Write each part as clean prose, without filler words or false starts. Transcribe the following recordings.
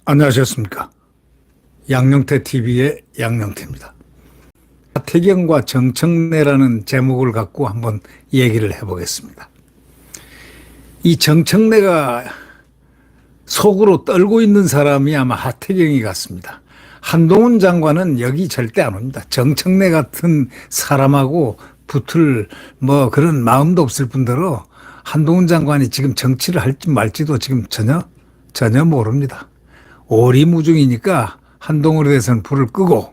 안녕하셨습니까? 양영태 TV의 양영태입니다. 하태경과 정청래라는 제목을 갖고 한번 얘기를 해보겠습니다. 이 정청래가 속으로 떨고 있는 사람이 아마 하태경이 같습니다. 한동훈 장관은 여기 절대 안 옵니다. 정청래 같은 사람하고 붙을 그런 마음도 없을 뿐더러 한동훈 장관이 지금 정치를 할지 말지도 지금 전혀 모릅니다. 오리무중이니까 한동훈에 대해서는 불을 끄고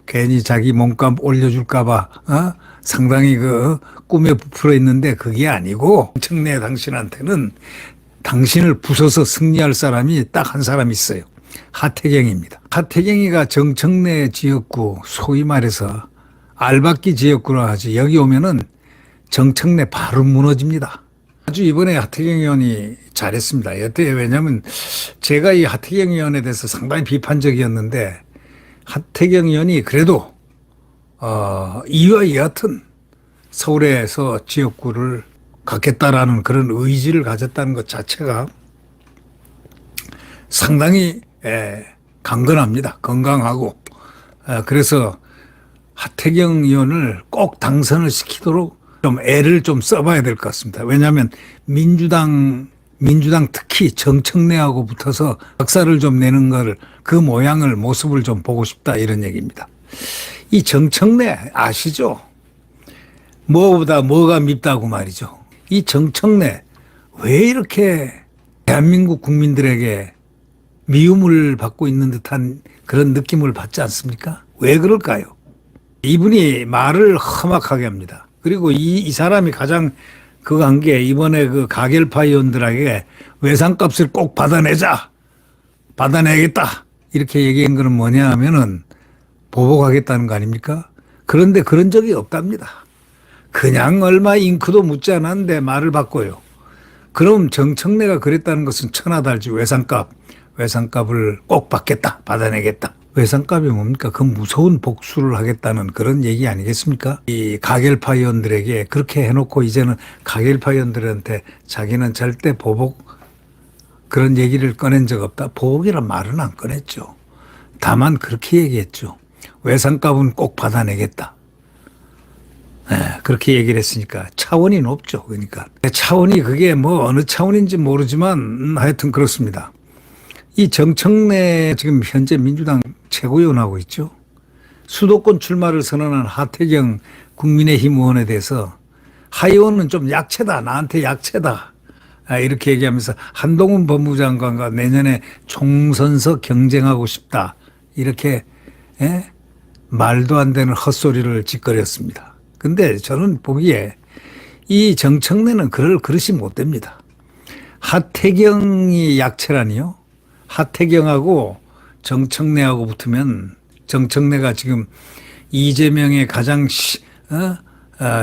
괜히 자기 몸값 올려줄까봐 상당히 꿈에 부풀어 있는데 그게 아니고 정청래 당신한테는 당신을 부숴서 승리할 사람이 딱 한 사람 있어요. 하태경입니다. 하태경이가 정청래 지역구 소위 말해서 알박기 지역구라 하지 여기 오면은 정청래 바로 무너집니다. 아주 이번에 하태경 의원이 잘했습니다. 여태 왜냐하면 제가 이 하태경 의원에 대해서 상당히 비판적이었는데 하태경 의원이 그래도 이와 여하튼 서울에서 지역구를 갖겠다라는 그런 의지를 가졌다는 것 자체가 상당히 강건합니다. 건강하고 그래서 하태경 의원을 꼭 당선을 시키도록 좀 애를 좀 써봐야 될 것 같습니다. 왜냐하면 민주당 특히 정청래하고 붙어서 역사를 좀 내는 걸 그 모습을 좀 보고 싶다 이런 얘기입니다. 이 정청래 아시죠? 뭐보다 뭐가 밉다고 말이죠. 이 정청래 왜 이렇게 대한민국 국민들에게 미움을 받고 있는 듯한 그런 느낌을 받지 않습니까? 왜 그럴까요? 이분이 말을 험악하게 합니다. 그리고 이 사람이 가장 그거 한 게 이번에 그 가결파 의원들에게 외상값을 꼭 받아내겠다 이렇게 얘기한 거는 뭐냐 하면은 보복하겠다는 거 아닙니까? 그런데 그런 적이 없답니다. 그냥 얼마 잉크도 묻지 않았는데 말을 바꿔요. 그럼 정청래가 그랬다는 것은 천하달지 외상값을 꼭 받아내겠다. 외상값이 뭡니까? 그 무서운 복수를 하겠다는 그런 얘기 아니겠습니까? 이 가결파 의원들에게 그렇게 해놓고 이제는 가결파 의원들한테 자기는 절대 보복 그런 얘기를 꺼낸 적 없다. 보복이란 말은 안 꺼냈죠. 다만 그렇게 얘기했죠. 외상값은 꼭 받아내겠다. 그렇게 얘기를 했으니까 차원이 높죠. 그러니까 차원이 그게 어느 차원인지 모르지만 하여튼 그렇습니다. 이 정청래 지금 현재 민주당 최고위원하고 있죠. 수도권 출마를 선언한 하태경 국민의힘 의원에 대해서 하 의원은 좀 약체다. 나한테 약체다. 이렇게 얘기하면서 한동훈 법무장관과 내년에 총선서 경쟁하고 싶다. 이렇게 말도 안 되는 헛소리를 짓거렸습니다. 근데 저는 보기에 이 정청래는 그럴 그릇이 못 됩니다. 하태경이 약체라니요. 하태경하고 정청래하고 붙으면 정청래가 지금 이재명의 가장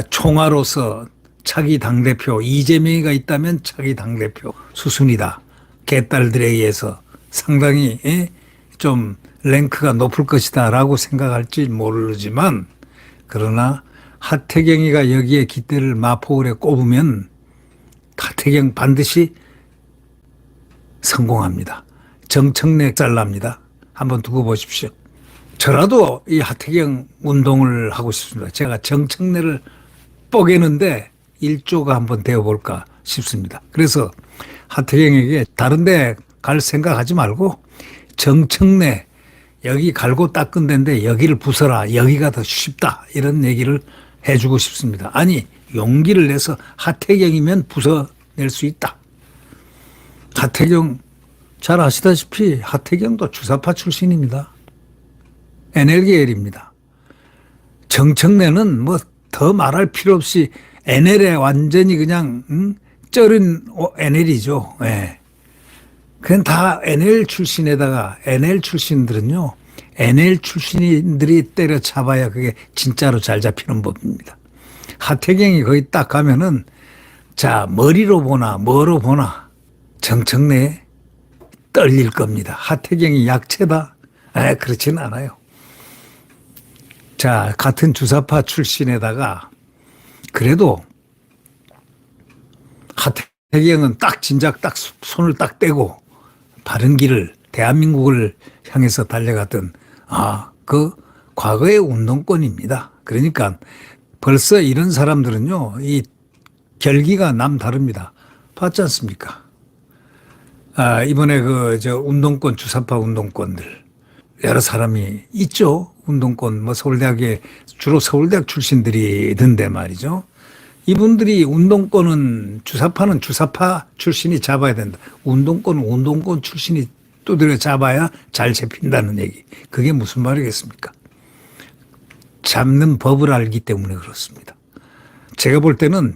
총화로서 차기 당대표 이재명이가 있다면 차기 당대표 수순이다. 개딸들에 의해서 상당히 좀 랭크가 높을 것이다 라고 생각할지 모르지만 그러나 하태경이가 여기에 깃대를 마포울에 꼽으면 하태경 반드시 성공합니다. 정청래 잘납니다. 한번 두고 보십시오. 저라도 이 하태경 운동을 하고 싶습니다. 제가 정청래를 뽀개는데 일조가 한번 되어볼까 싶습니다. 그래서 하태경에게 다른 데 갈 생각하지 말고 정청래 여기 갈고 닦은 데인데 여기를 부숴라. 여기가 더 쉽다. 이런 얘기를 해주고 싶습니다. 아니 용기를 내서 하태경이면 부숴낼 수 있다. 하태경 잘 아시다시피 하태경도 주사파 출신입니다. NL계열입니다. 정청래는 더 말할 필요 없이 NL에 완전히 그냥 쩔은 NL이죠. 예. 그건 다 NL 출신에다가 NL 출신들은요. NL 출신들이 때려잡아야 그게 진짜로 잘 잡히는 법입니다. 하태경이 거기 딱 가면은 자 머리로 보나 뭐로 보나 정청래 떨릴 겁니다. 하태경이 약체다? 그렇지는 않아요. 자, 같은 주사파 출신에다가 그래도 하태경은 딱 진작 딱 손을 딱 떼고 바른 길을 대한민국을 향해서 달려갔던 그 과거의 운동권입니다. 그러니까 벌써 이런 사람들은요, 이 결기가 남다릅니다. 봤지 않습니까? 이번에 운동권, 주사파 운동권들 여러 사람이 있죠. 운동권, 서울대학에 주로 서울대학 출신들이던데 말이죠. 이분들이 운동권은 주사파는 주사파 출신이 잡아야 된다. 운동권은 운동권 출신이 두드려 잡아야 잘 잡힌다는 얘기. 그게 무슨 말이겠습니까? 잡는 법을 알기 때문에 그렇습니다. 제가 볼 때는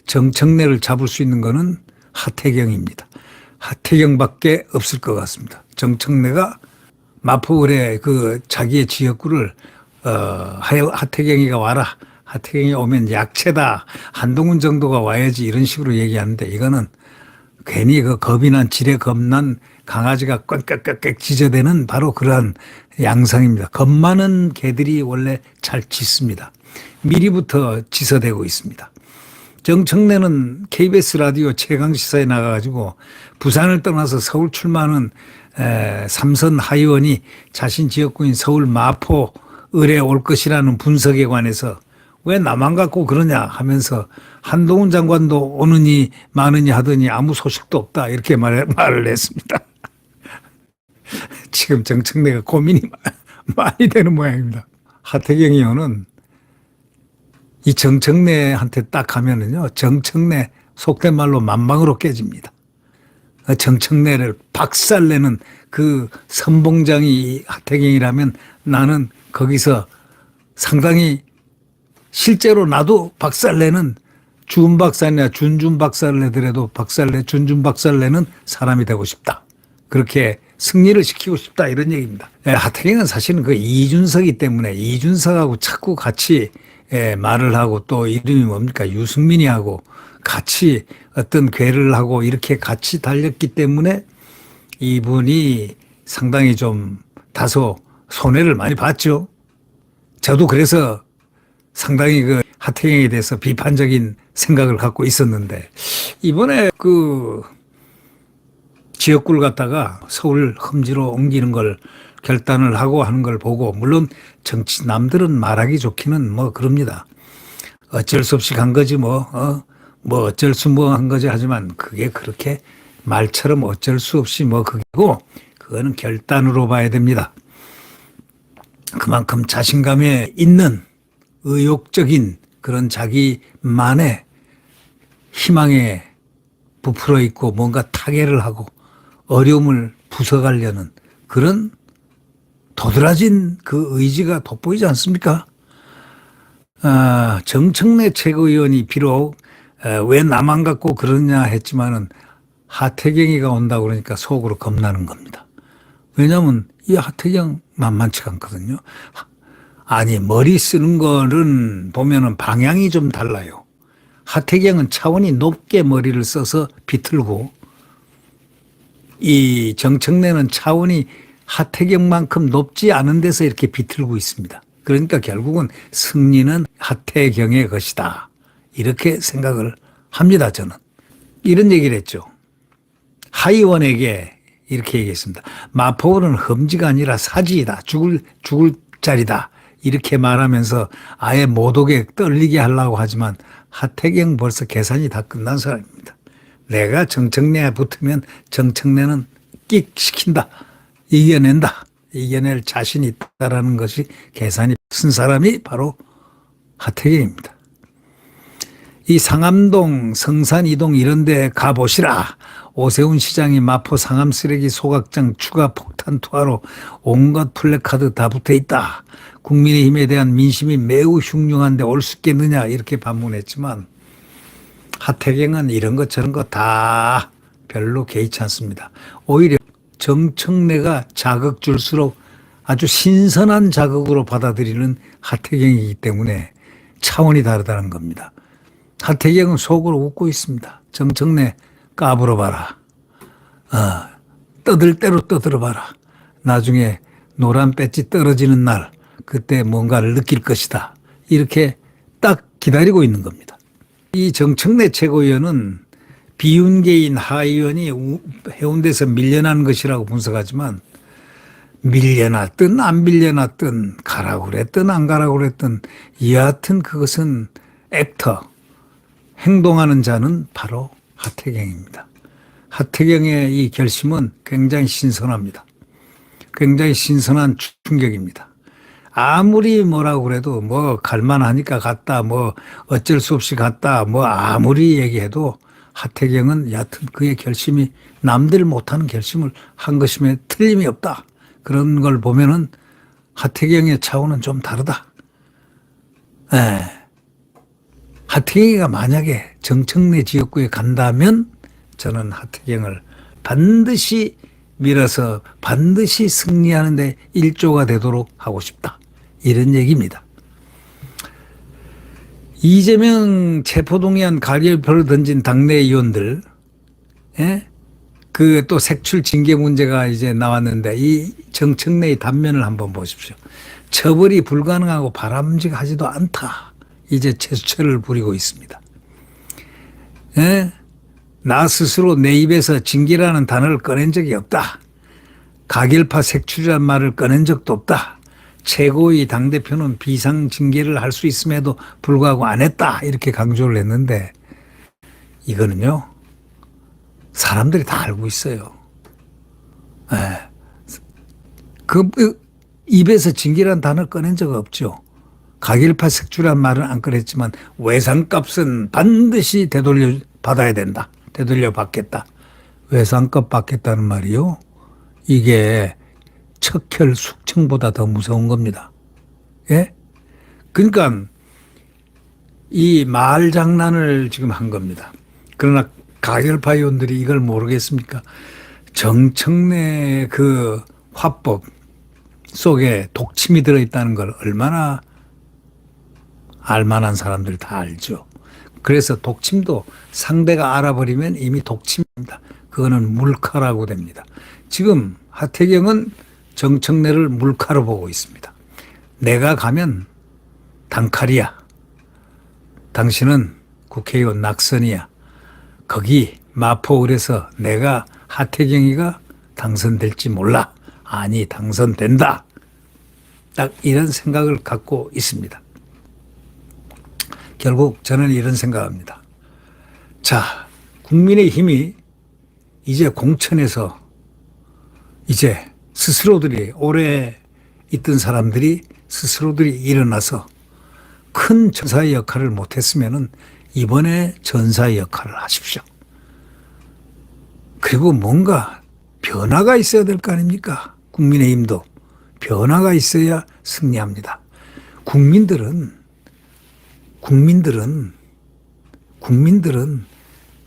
정청래를 잡을 수 있는 거는 하태경입니다. 하태경밖에 없을 것 같습니다. 정청래가 마포을에 자기의 지역구를 하태경이가 와라. 하태경이 오면 약체다. 한동훈 정도가 와야지 이런 식으로 얘기하는데 이거는 괜히 겁이 난 지레 겁난 강아지가 꽥꽥꽥꽥 짖어대는 바로 그러한 양상입니다. 겁 많은 개들이 원래 잘 짖습니다. 미리부터 짖어대고 있습니다. 정청래는 KBS 라디오 최강시사에 나가가지고 부산을 떠나서 서울 출마하는 삼선 하의원이 자신 지역구인 서울 마포을에 올 것이라는 분석에 관해서 왜 나만 갖고 그러냐 하면서 한동훈 장관도 오느니 마느니 하더니 아무 소식도 없다 이렇게 말을 했습니다. 지금 정청래가 고민이 많이 되는 모양입니다. 하태경 의원은 이 정청래한테 딱 가면은요, 정청래 속된 말로 만방으로 깨집니다. 정청래를 박살내는 그 선봉장이 하태경이라면 나는 거기서 상당히 실제로 나도 박살내는 준 박살내야 준준 박살내더라도 준준 박살내는 사람이 되고 싶다. 그렇게 승리를 시키고 싶다 이런 얘기입니다. 하태경은 사실은 이준석이기 때문에 이준석하고 자꾸 같이 말을 하고 또 이름이 뭡니까 유승민이하고 같이 어떤 괴를 하고 이렇게 같이 달렸기 때문에 이분이 상당히 좀 다소 손해를 많이 봤죠. 저도 그래서 상당히 하태경에 대해서 비판적인 생각을 갖고 있었는데 이번에 지역구를 갖다가 서울 험지로 옮기는 걸 결단을 하고 하는 걸 보고 물론 남들은 말하기 좋기는 그럽니다. 어쩔 수 없이 간 거지 어쩔 수 한 거지 하지만 그게 그렇게 말처럼 어쩔 수 없이 그게고 그거는 결단으로 봐야 됩니다. 그만큼 자신감에 있는 의욕적인 그런 자기만의 희망에 부풀어 있고 뭔가 타개를 하고 어려움을 부숴가려는 그런 도드라진 그 의지가 돋보이지 않습니까? 정청래 최고위원이 비록 왜 나만 갖고 그러냐 했지만은 하태경이가 온다고 그러니까 속으로 겁나는 겁니다. 왜냐하면 이 하태경 만만치가 않거든요. 아니 머리 쓰는 거는 보면은 방향이 좀 달라요. 하태경은 차원이 높게 머리를 써서 비틀고 이 정청래는 차원이 하태경만큼 높지 않은 데서 이렇게 비틀고 있습니다. 그러니까 결국은 승리는 하태경의 것이다. 이렇게 생각을 합니다. 저는. 이런 얘기를 했죠. 하의원에게 이렇게 얘기했습니다. 마포는 험지가 아니라 사지이다. 죽을 자리다. 이렇게 말하면서 아예 못 오게 떨리게 하려고 하지만 하태경 벌써 계산이 다 끝난 사람입니다. 내가 정청래에 붙으면 정청래는 끽 시킨다. 이겨낸다. 이겨낼 자신이 있다라는 것이 계산이 쓴 사람이 바로 하태경입니다. 이 상암동, 성산 이동 이런 데 가보시라. 오세훈 시장이 마포 상암 쓰레기 소각장 추가 폭탄 투하로 온갖 플래카드 다 붙어 있다. 국민의힘에 대한 민심이 매우 흉흉한데 올 수 있겠느냐 이렇게 반문했지만 하태경은 이런 것 저런 거 다 별로 개의치 않습니다. 오히려 정청래가 자극 줄수록 아주 신선한 자극으로 받아들이는 하태경이기 때문에 차원이 다르다는 겁니다. 하태경은 속으로 웃고 있습니다. 정청래 까불어봐라. 떠들 대로 떠들어봐라. 나중에 노란 배지 떨어지는 날 그때 뭔가를 느낄 것이다. 이렇게 딱 기다리고 있는 겁니다. 이 정청래 최고위원은 비윤계인 하 의원이 해운대에서 밀려난 것이라고 분석하지만 밀려났든 안 밀려났든 가라고 그랬든 안 가라고 그랬든 여하튼 그것은 액터, 행동하는 자는 바로 하태경입니다. 하태경의 이 결심은 굉장히 신선합니다. 굉장히 신선한 충격입니다. 아무리 뭐라고 그래도 뭐 갈만하니까 갔다, 뭐 어쩔 수 없이 갔다, 뭐 아무리 얘기해도 하태경은 여하튼 그의 결심이 남들 못하는 결심을 한 것임에 틀림이 없다. 그런 걸 보면은 하태경의 차원은 좀 다르다. 예. 하태경이가 만약에 정청래 지역구에 간다면 저는 하태경을 반드시 밀어서 반드시 승리하는 데 일조가 되도록 하고 싶다. 이런 얘기입니다. 이재명 체포동의안 가결표를 던진 당내 의원들, 예? 그 또 색출 징계 문제가 이제 나왔는데 이 정청래의 단면을 한번 보십시오. 처벌이 불가능하고 바람직하지도 않다. 이제 제스처를 부리고 있습니다. 예? 나 스스로 내 입에서 징계라는 단어를 꺼낸 적이 없다. 가결파 색출이라는 말을 꺼낸 적도 없다. 최고위 당대표는 비상징계를 할 수 있음에도 불구하고 안 했다. 이렇게 강조를 했는데 이거는요. 사람들이 다 알고 있어요. 예. 그 입에서 징계라는 단어를 꺼낸 적 없죠. 가결파 색출이라는 말은 안 꺼냈지만 외상값은 반드시 되돌려 받아야 된다. 되돌려 받겠다. 외상값 받겠다는 말이요. 이게 척혈 숙청보다 더 무서운 겁니다. 예? 그러니까 이 말 장난을 지금 한 겁니다. 그러나 가결파 의원들이 이걸 모르겠습니까? 정청래 그 화법 속에 독침이 들어있다는 걸 얼마나 알만한 사람들 다 알죠. 그래서 독침도 상대가 알아버리면 이미 독침입니다. 그거는 물카라고 됩니다. 지금 하태경은 정청래를 물카로 보고 있습니다. 내가 가면 단칼이야. 당신은 국회의원 낙선이야. 거기 마포을에서 내가 하태경이가 당선될지 몰라. 아니 당선된다. 딱 이런 생각을 갖고 있습니다. 결국 저는 이런 생각합니다. 자, 국민의힘이 이제 공천에서 이제 스스로들이 오래 있던 사람들이 스스로들이 일어나서 큰 전사의 역할을 못했으면은 이번에 전사의 역할을 하십시오. 그리고 뭔가 변화가 있어야 될 거 아닙니까? 국민의힘도 변화가 있어야 승리합니다. 국민들은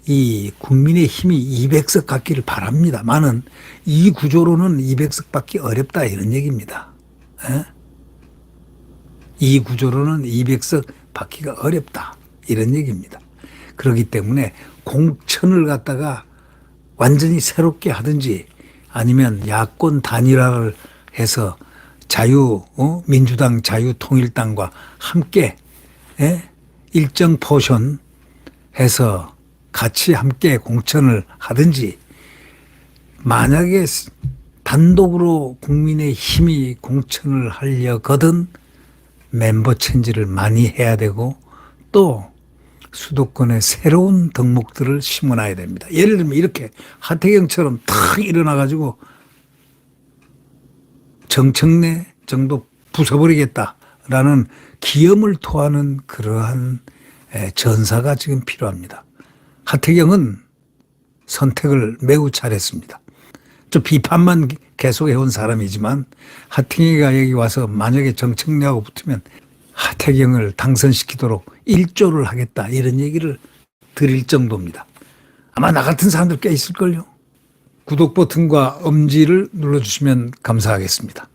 이 국민의 힘이 200석 갖기를 바랍니다만은 이 구조로는 200석 받기 어렵다 이런 얘기입니다. 에? 이 구조로는 200석 받기가 어렵다 이런 얘기입니다. 그렇기 때문에 공천을 갖다가 완전히 새롭게 하든지 아니면 야권 단일화를 해서 민주당 자유통일당과 함께 일정 포션 해서 같이 함께 공천을 하든지 만약에 단독으로 국민의 힘이 공천을 하려거든 멤버 체인지를 많이 해야 되고 또 수도권에 새로운 덕목들을 심어놔야 됩니다. 예를 들면 이렇게 하태경처럼 탁 일어나가지고 정청래 정도 부숴버리겠다라는 기염을 토하는 그러한 전사가 지금 필요합니다. 하태경은 선택을 매우 잘했습니다. 저 비판만 계속해온 사람이지만 하태경이가 여기 와서 만약에 정청래하고 붙으면 하태경을 당선시키도록 일조를 하겠다 이런 얘기를 드릴 정도입니다. 아마 나 같은 사람들 꽤 있을걸요. 구독 버튼과 엄지를 눌러주시면 감사하겠습니다.